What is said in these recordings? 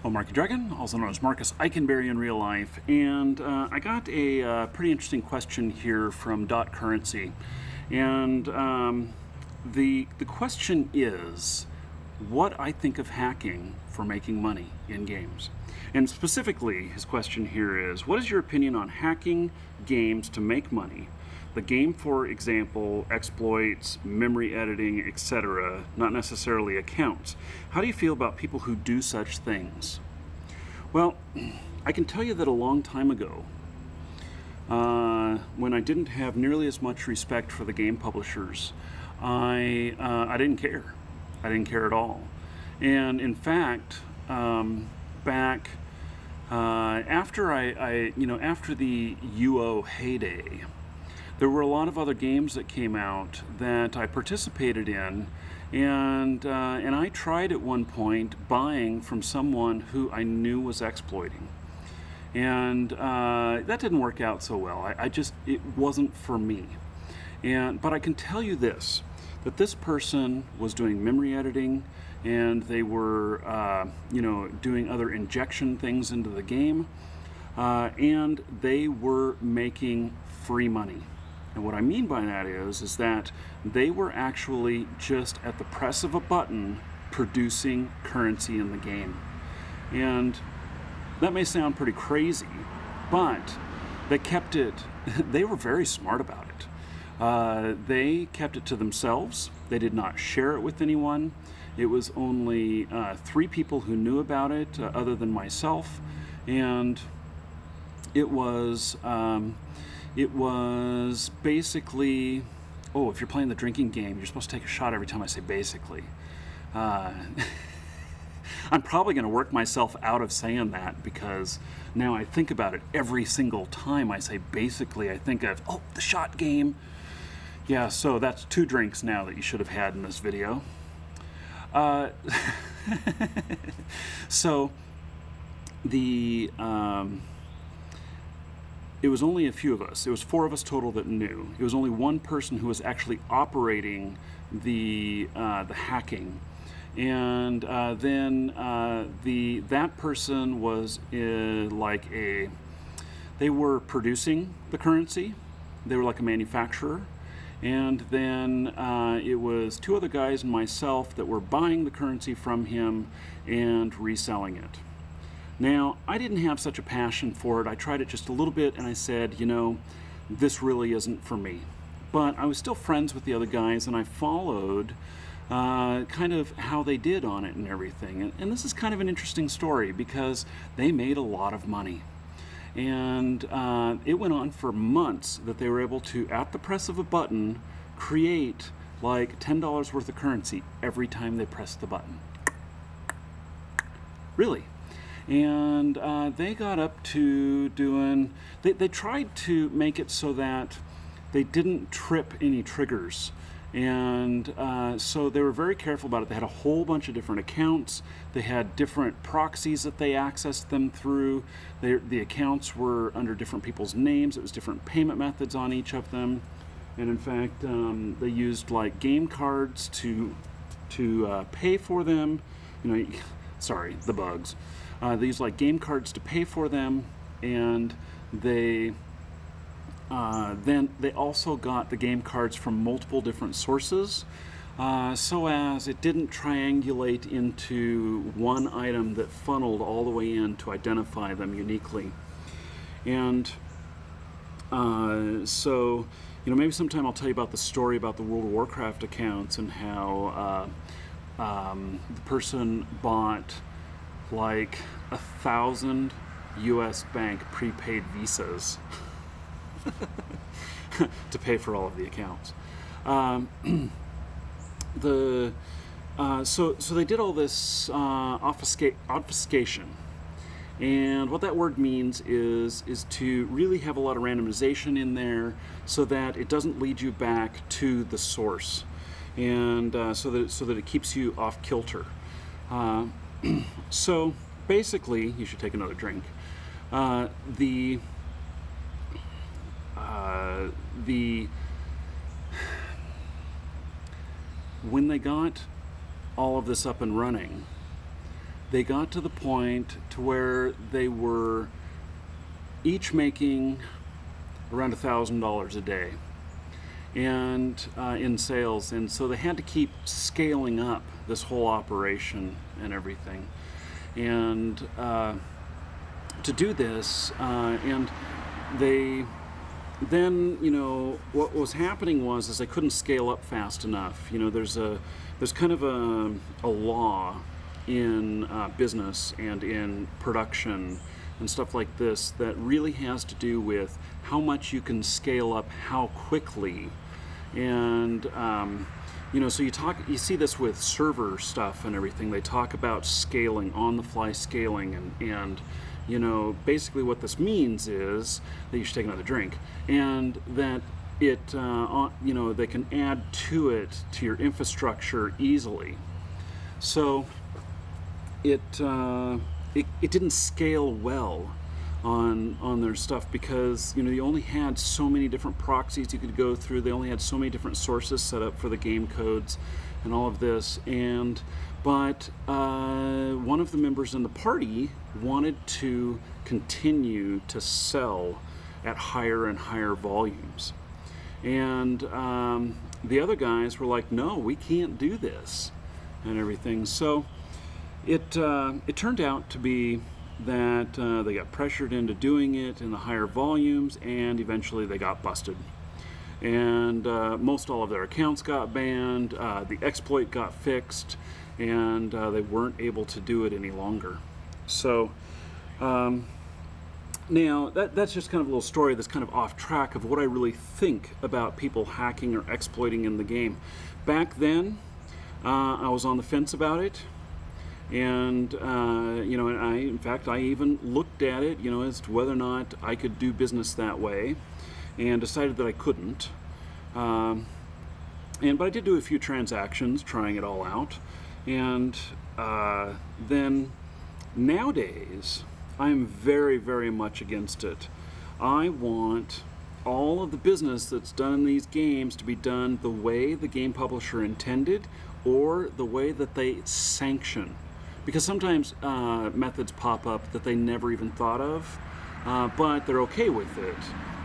Well, Markee Dragon, also known as Marcus Eikenberry in real life, and I got a pretty interesting question here from Dot Currency, and the question is what I think of hacking for making money in games. And specifically, his question here is, what is your opinion on hacking games to make money? The game, for example, exploits, memory editing, etc., not necessarily accounts. How do you feel about people who do such things? Well, I can tell you that a long time ago, when I didn't have nearly as much respect for the game publishers, I didn't care. I didn't care at all. And in fact, back after after the UO heyday, there were a lot of other games that came out that I participated in, and I tried at one point buying from someone who I knew was exploiting, and that didn't work out so well. It wasn't for me. But I can tell you this, that this person was doing memory editing, and they were doing other injection things into the game, and they were making free money. And what I mean by that is that they were actually just at the press of a button producing currency in the game. And that may sound pretty crazy, but they kept it, they were very smart about it. They kept it to themselves. They did not share it with anyone. It was only 3 people who knew about it other than myself, and it was basically, oh, if you're playing the drinking game, you're supposed to take a shot every time I say basically. I'm probably going to work myself out of saying that, because now I think about it every single time I say basically, I think of, oh, the shot game. Yeah, so that's 2 drinks now that you should have had in this video. So the it was only a few of us. It was 4 of us total that knew. It was only one person who was actually operating the hacking, and then that person was they were producing the currency. They were like a manufacturer, and then it was 2 other guys and myself that were buying the currency from him and reselling it. Now, I didn't have such a passion for it. I tried it just a little bit, and I said, you know, this really isn't for me. But I was still friends with the other guys, and I followed kind of how they did on it and everything. And this is kind of an interesting story, because they made a lot of money. And it went on for months that they were able to, at the press of a button, create like $10 worth of currency every time they pressed the button. Really. And they got up to doing, they tried to make it so that they didn't trip any triggers. And so they were very careful about it. They had a whole bunch of different accounts. They had different proxies that they accessed them through. The accounts were under different people's names. It was different payment methods on each of them. And in fact, they used like game cards to pay for them. You know, sorry, the bugs. They used like game cards to pay for them, and then they also got the game cards from multiple different sources, so as it didn't triangulate into one item that funneled all the way in to identify them uniquely. And so, you know, maybe sometime I'll tell you about the story about the World of Warcraft accounts and how the person bought like 1,000 US bank prepaid visas to pay for all of the accounts. So they did all this obfuscation, and what that word means is to really have a lot of randomization in there so that it doesn't lead you back to the source, and so that it keeps you off kilter. So basically, you should take another drink. When they got all of this up and running, they got to the point to where they were each making around $1,000 a day and in sales, and so they had to keep scaling up this whole operation and everything. And to do this, and they then, what was happening is they couldn't scale up fast enough. There's kind of a law in business and in production and stuff like this that really has to do with how much you can scale up, how quickly. And so you see this with server stuff and everything. They talk about scaling, on-the-fly scaling, and basically what this means is that you should take another drink, and that they can add to it, to your infrastructure easily. So it didn't scale well on their stuff because you only had so many different proxies you could go through. They only had so many different sources set up for the game codes and all of this. But one of the members in the party wanted to continue to sell at higher and higher volumes, and the other guys were like, no, we can't do this and everything. So it turned out to be that they got pressured into doing it in the higher volumes, and eventually they got busted. And most all of their accounts got banned, the exploit got fixed, and they weren't able to do it any longer. So now that's just kind of a little story that's kind of off track of what I really think about people hacking or exploiting in the game. Back then, I was on the fence about it. And and in fact, I even looked at it, as to whether or not I could do business that way, and decided that I couldn't. But I did do a few transactions, trying it all out. And then nowadays, I'm very, very much against it. I want all of the business that's done in these games to be done the way the game publisher intended, or the way that they sanction. Because sometimes methods pop up that they never even thought of, but they're okay with it,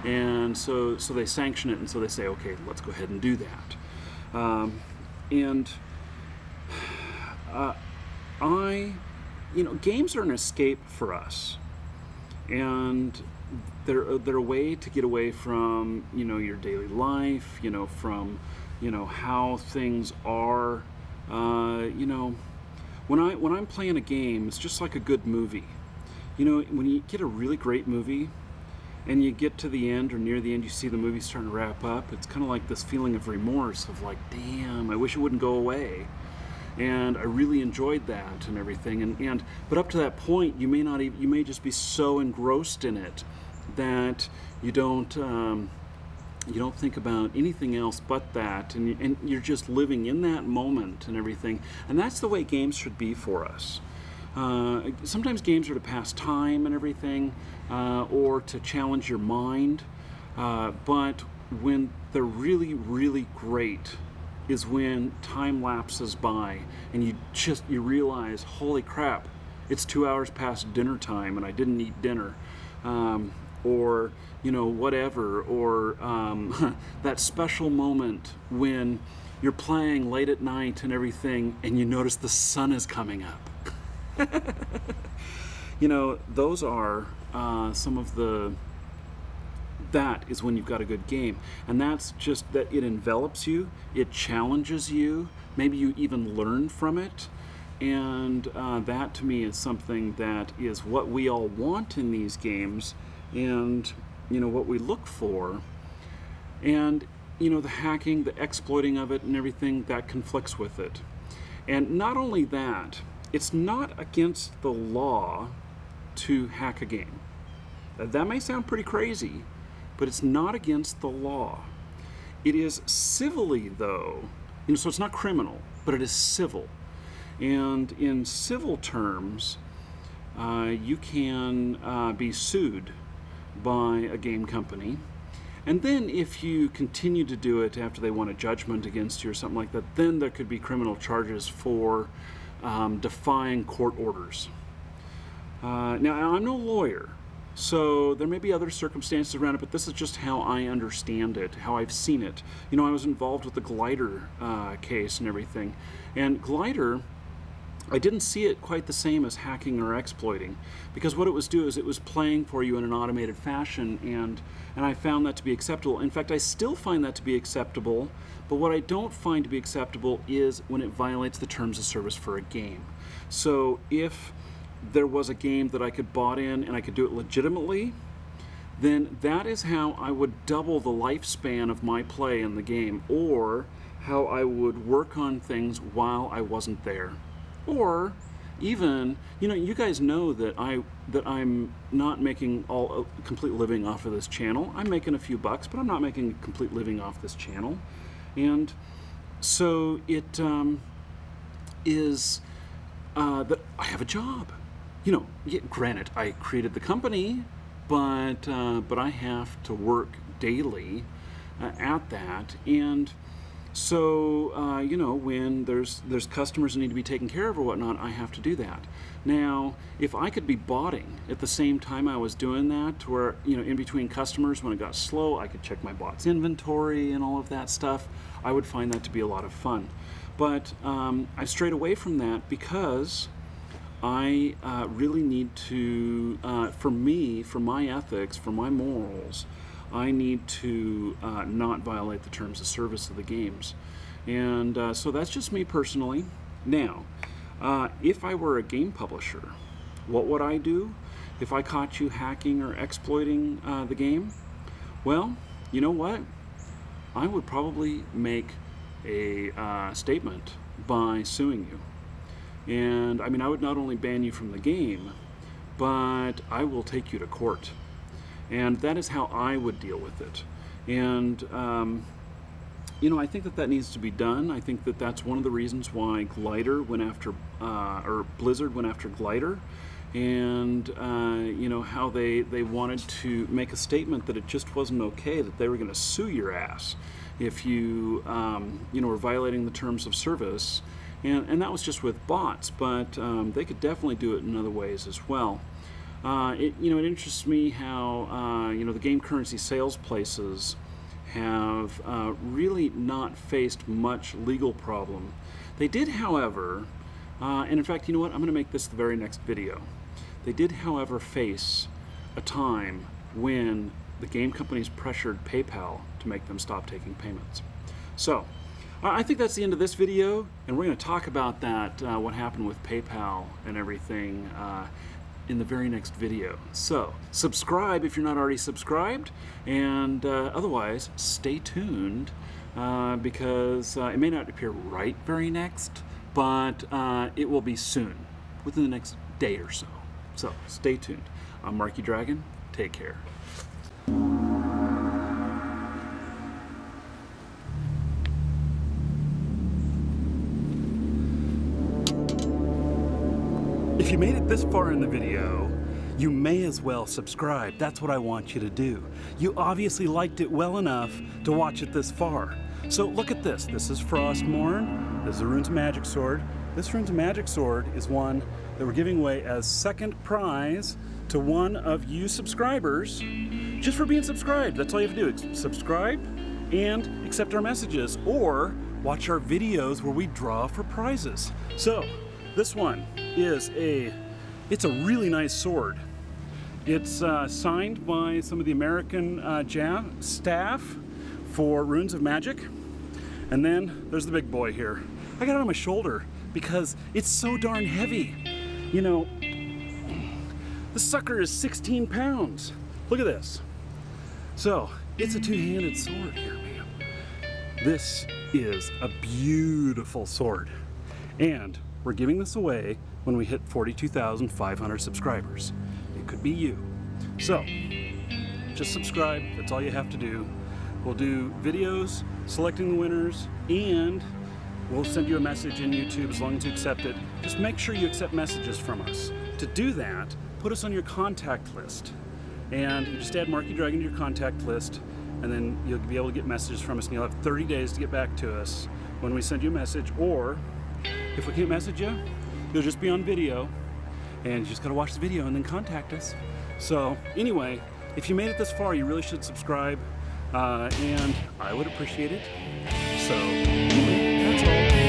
and so they sanction it, and so they say, okay, let's go ahead and do that. Games are an escape for us, and they're a way to get away from your daily life, from how things are, When I'm playing a game, it's just like a good movie. When you get a really great movie and you get to the end or near the end, you see the movie starting to wrap up, it's kind of like this feeling of remorse of like, damn, I wish it wouldn't go away. And I really enjoyed that and everything. But up to that point, you may just be so engrossed in it that you don't think about anything else but that, and you're just living in that moment and everything. And that's the way games should be for us. Sometimes games are to pass time and everything, or to challenge your mind. But when they're really, really great is when time lapses by and you realize, holy crap, it's 2 hours past dinner time and I didn't eat dinner. Or whatever, or that special moment when you're playing late at night and everything and you notice the sun is coming up. Those are some of that is when you've got a good game. And that's just that it envelops you, it challenges you, maybe you even learn from it. And that to me is something that is what we all want in these games, and what we look for. And the hacking, the exploiting of it and everything, that conflicts with it. And not only that, it's not against the law to hack a game. That may sound pretty crazy, but it's not against the law. It is civilly, though, so it's not criminal, but it is civil. And in civil terms, you can be sued by a game company, and then if you continue to do it after they want a judgment against you or something like that, then there could be criminal charges for defying court orders. Now, I'm no lawyer, so there may be other circumstances around it, but this is just how I understand it, how I've seen it. You know, I was involved with the Glider case and everything, and Glider, I didn't see it quite the same as hacking or exploiting, because what it was doing is it was playing for you in an automated fashion, and I found that to be acceptable. In fact, I still find that to be acceptable, but what I don't find to be acceptable is when it violates the terms of service for a game. So if there was a game that I could bot in and I could do it legitimately, then that is how I would double the lifespan of my play in the game, or how I would work on things while I wasn't there. Or even, you know, you guys know that I'm not making a complete living off of this channel. I'm making a few bucks, but I'm not making a complete living off this channel. And so it is that I have a job. You know, yeah, granted, I created the company, but I have to work daily at that. And so, you know, when there's customers that need to be taken care of or whatnot, I have to do that. Now, if I could be botting at the same time I was doing that, where, you know, in between customers when it got slow, I could check my bot's inventory and all of that stuff, I would find that to be a lot of fun. But I've strayed away from that because I really need to, for me, for my ethics, for my morals, I need to not violate the terms of service of the games. And so that's just me personally. Now, if I were a game publisher, what would I do if I caught you hacking or exploiting the game? Well, you know what? I would probably make a statement by suing you. And I mean, I would not only ban you from the game, but I will take you to court. And that is how I would deal with it. And, you know, I think that needs to be done. I think that that's one of the reasons why Glider went after, or Blizzard went after Glider. And, you know, how they wanted to make a statement that it just wasn't okay, that they were going to sue your ass if you, you know, were violating the terms of service. And that was just with bots, but they could definitely do it in other ways as well. You know, it interests me how, you know, the game currency sales places have really not faced much legal problem. They did, however, and in fact, you know what, I'm going to make this the very next video. They did, however, face a time when the game companies pressured PayPal to make them stop taking payments. So, I think that's the end of this video, and we're going to talk about that, what happened with PayPal and everything, in the very next video. So, subscribe if you're not already subscribed, and otherwise, stay tuned, because it may not appear right very next, but it will be soon, within the next day or so. So, stay tuned. I'm Markee Dragon. Take care. If you made it this far in the video, you may as well subscribe. That's what I want you to do. You obviously liked it well enough to watch it this far. So look at this. This is Frostmourne. This is the Runes of Magic sword. This Runes of Magic sword is one that we're giving away as second prize to one of you subscribers, just for being subscribed. That's all you have to do. Subscribe and accept our messages, or watch our videos where we draw for prizes. So this one is it's a really nice sword. It's signed by some of the American staff for Runes of Magic. And then there's the big boy here. I got it on my shoulder because it's so darn heavy. You know, the sucker is 16 pounds. Look at this. So, it's a two-handed sword here, man. This is a beautiful sword. And we're giving this away when we hit 42,500 subscribers. It could be you. So, just subscribe. That's all you have to do. We'll do videos selecting the winners, and we'll send you a message in YouTube as long as you accept it. Just make sure you accept messages from us. To do that, put us on your contact list. And you just add Markee Dragon to your contact list, and then you'll be able to get messages from us, and you'll have 30 days to get back to us when we send you a message. Or if we can't message you, They'll just be on video, and you just gotta watch the video and then contact us. So anyway, if you made it this far, you really should subscribe, and I would appreciate it. So anyway, that's all.